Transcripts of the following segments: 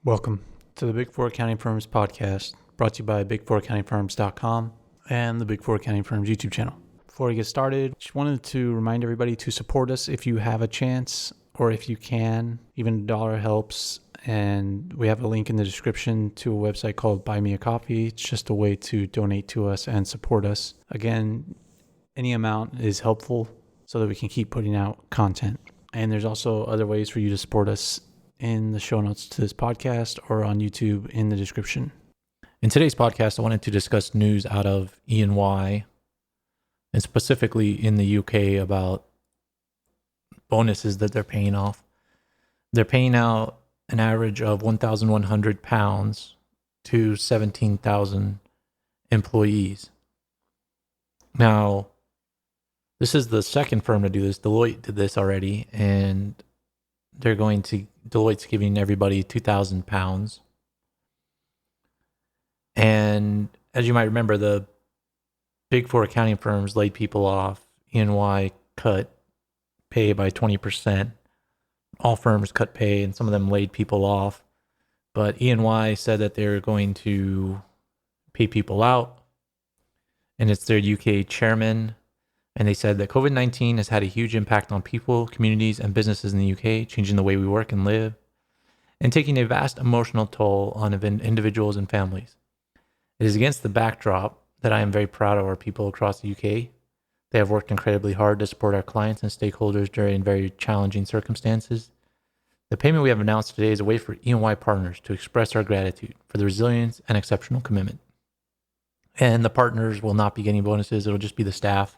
Welcome to the Big Four Accounting Firms podcast, brought to you by big4accountingfirms.com and the Big Four Accounting Firms YouTube channel. Before we get started, just wanted to remind everybody to support us if you have a chance or if you can. Even $1 helps, and we have a link in the description to a website called Buy Me a Coffee. It's just a way to donate to us and support us. Again, any amount is helpful so that we can keep putting out content. And there's also other ways for you to support us in the show notes to this podcast or on YouTube in the description. In today's podcast, I wanted to discuss news out of E&Y and specifically in the UK about bonuses that they're paying off. They're paying out an average of £1,100 to 17,000 employees. Now, this is the second firm to do this. Deloitte did this already, and Deloitte's giving everybody £2,000. And as you might remember, the big four accounting firms laid people off. E&Y cut pay by 20%. All firms cut pay, and some of them laid people off. But E&Y said that they're going to pay people out. And it's their UK chairman. And they said that COVID-19 has had a huge impact on people, communities, and businesses in the UK, changing the way we work and live, and taking a vast emotional toll on individuals and families. It is against the backdrop that I am very proud of our people across the UK. They have worked incredibly hard to support our clients and stakeholders during very challenging circumstances. The payment we have announced today is a way for E&Y partners to express our gratitude for the resilience and exceptional commitment. And the partners will not be getting bonuses. It'll just be the staff.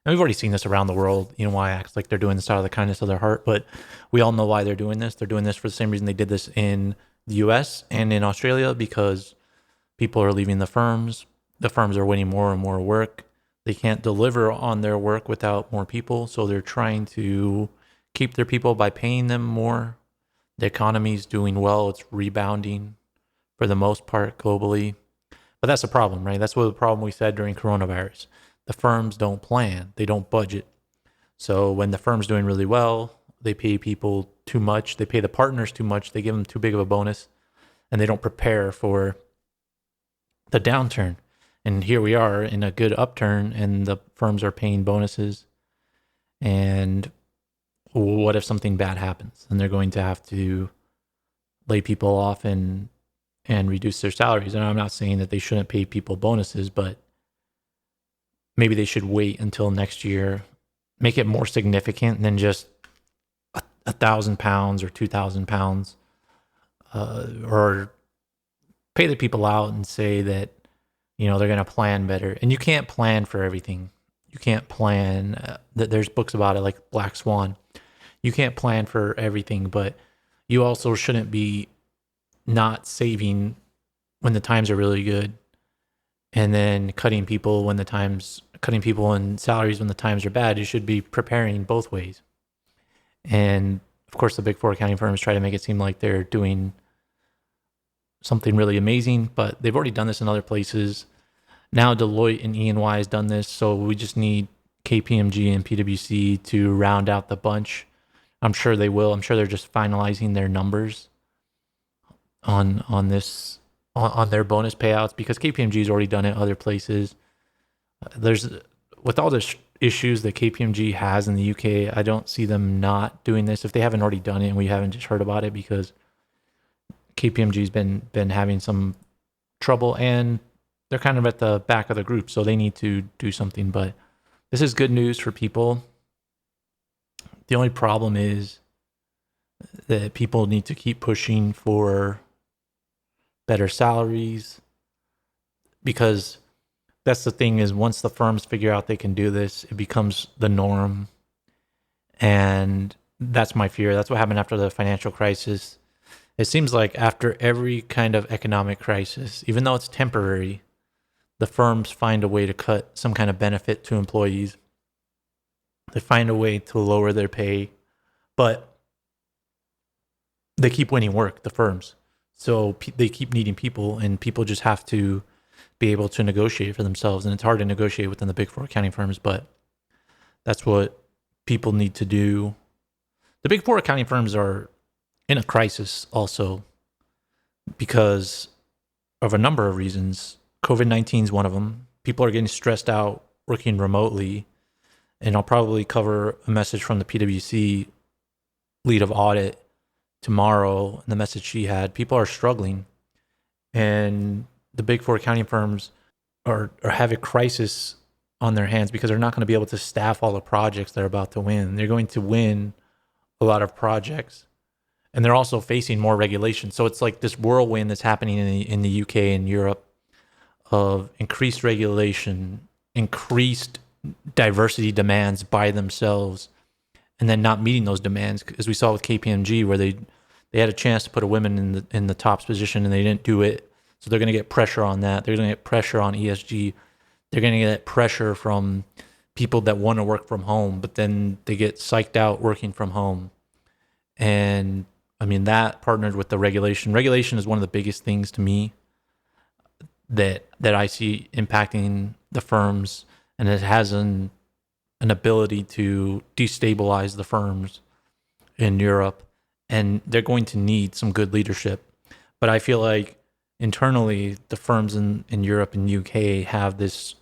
And we've already seen this around the world. E&Y acts like they're doing this out of the kindness of their heart, but we all know why they're doing this. They're doing this for the same reason they did this in the US and in Australia, because people are leaving the firms. The firms are winning more and more work. They can't deliver on their work without more people, so they're trying to keep their people by paying them more. The economy's doing well. It's rebounding for the most part globally. But that's the problem, right? That's what the problem we said during coronavirus. The firms don't plan. They don't budget. So when the firm's doing really well, they pay people too much. They pay the partners too much. They give them too big of a bonus, and they don't prepare for the downturn. And here we are in a good upturn, and the firms are paying bonuses. And what if something bad happens? And they're going to have to lay people off and reduce their salaries. And I'm not saying that they shouldn't pay people bonuses, but maybe they should wait until next year, make it more significant than just £1,000 or £2,000, or pay the people out and say that, they're going to plan better. And you can't plan for everything. You can't plan that. There's books about it, like Black Swan. You can't plan for everything, but you also shouldn't be not saving when the times are really good, and then cutting people in salaries when the times are bad. You should be preparing both ways. And of course, the big four accounting firms try to make it seem like they're doing something really amazing, but they've already done this in other places. Now Deloitte and E&Y has done this, so we just need KPMG and PwC to round out the bunch. I'm sure they will. I'm sure they're just finalizing their numbers on their bonus payouts, because KPMG's already done it other places. With all the issues that KPMG has in the UK, I don't see them not doing this if they haven't already done it and we haven't just heard about it, because KPMG's been having some trouble, and they're kind of at the back of the group, so they need to do something. But this is good news for people. The only problem is that people need to keep pushing for better salaries, because that's the thing, is once the firms figure out they can do this, it becomes the norm. And that's my fear. That's what happened after the financial crisis. It seems like after every kind of economic crisis, even though it's temporary, the firms find a way to cut some kind of benefit to employees. They find a way to lower their pay, but they keep winning work, the firms. So they keep needing people, and people just have to be able to negotiate for themselves. And it's hard to negotiate within the big four accounting firms, but that's what people need to do. The big four accounting firms are in a crisis also. because of a number of reasons. COVID-19 is one of them. People are getting stressed out working remotely. And I'll probably cover a message from the PwC lead of audit tomorrow. And the message she had, people are struggling. And the big four accounting firms are have a crisis on their hands because they're not going to be able to staff all the projects they're about to win. They're going to win a lot of projects. And they're also facing more regulation. So it's like this whirlwind that's happening in the UK and Europe of increased regulation, increased diversity demands by themselves, and then not meeting those demands, as we saw with KPMG, where they had a chance to put a woman in the top position and they didn't do it. So they're going to get pressure on that. They're going to get pressure on ESG. They're going to get pressure from people that want to work from home, but then they get psyched out working from home. And I mean, that partnered with the regulation. Regulation is one of the biggest things to me that I see impacting the firms, and it has an ability to destabilize the firms in Europe, and they're going to need some good leadership. But I feel like internally, the firms in Europe and UK have this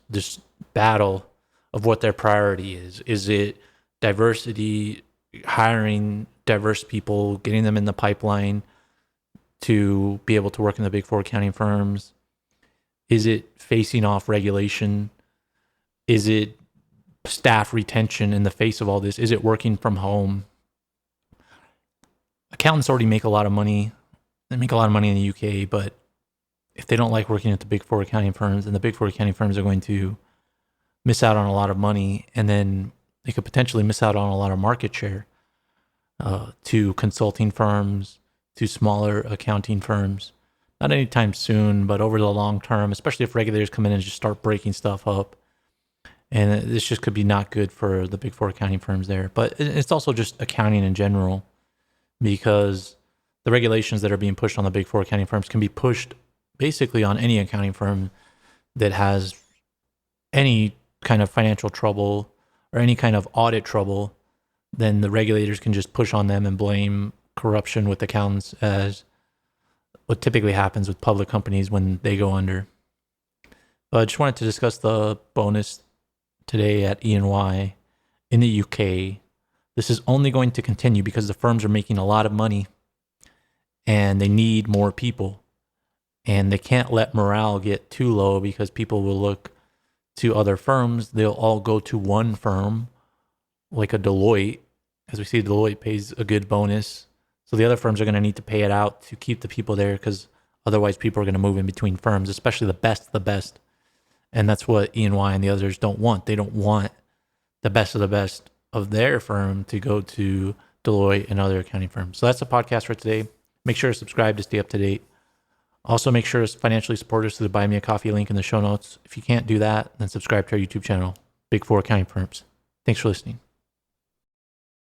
battle of what their priority is. Is it diversity, hiring diverse people, getting them in the pipeline to be able to work in the big four accounting firms? Is it facing off regulation? Is it staff retention in the face of all this? Is it working from home? Accountants already make a lot of money. They make a lot of money in the UK, but if they don't like working at the big four accounting firms, then the big four accounting firms are going to miss out on a lot of money, and then they could potentially miss out on a lot of market share to consulting firms, to smaller accounting firms. Not anytime soon, but over the long term, especially if regulators come in and just start breaking stuff up. And this just could be not good for the big four accounting firms there. But it's also just accounting in general, because the regulations that are being pushed on the big four accounting firms can be pushed basically on any accounting firm that has any kind of financial trouble or any kind of audit trouble. Then the regulators can just push on them and blame corruption with accountants, as what typically happens with public companies when they go under. But I just wanted to discuss the bonus today at E&Y in the UK. This is only going to continue because the firms are making a lot of money and they need more people. And they can't let morale get too low, because people will look to other firms. They'll all go to one firm, like a Deloitte. As we see, Deloitte pays a good bonus. So the other firms are going to need to pay it out to keep the people there, because otherwise people are going to move in between firms, especially the best of the best. And that's what E&Y and the others don't want. They don't want the best of their firm to go to Deloitte and other accounting firms. So that's the podcast for today. Make sure to subscribe to stay up to date. Also, make sure to financially support us through the Buy Me a Coffee link in the show notes. If you can't do that, then subscribe to our YouTube channel, Big Four Accounting Firms. Thanks for listening.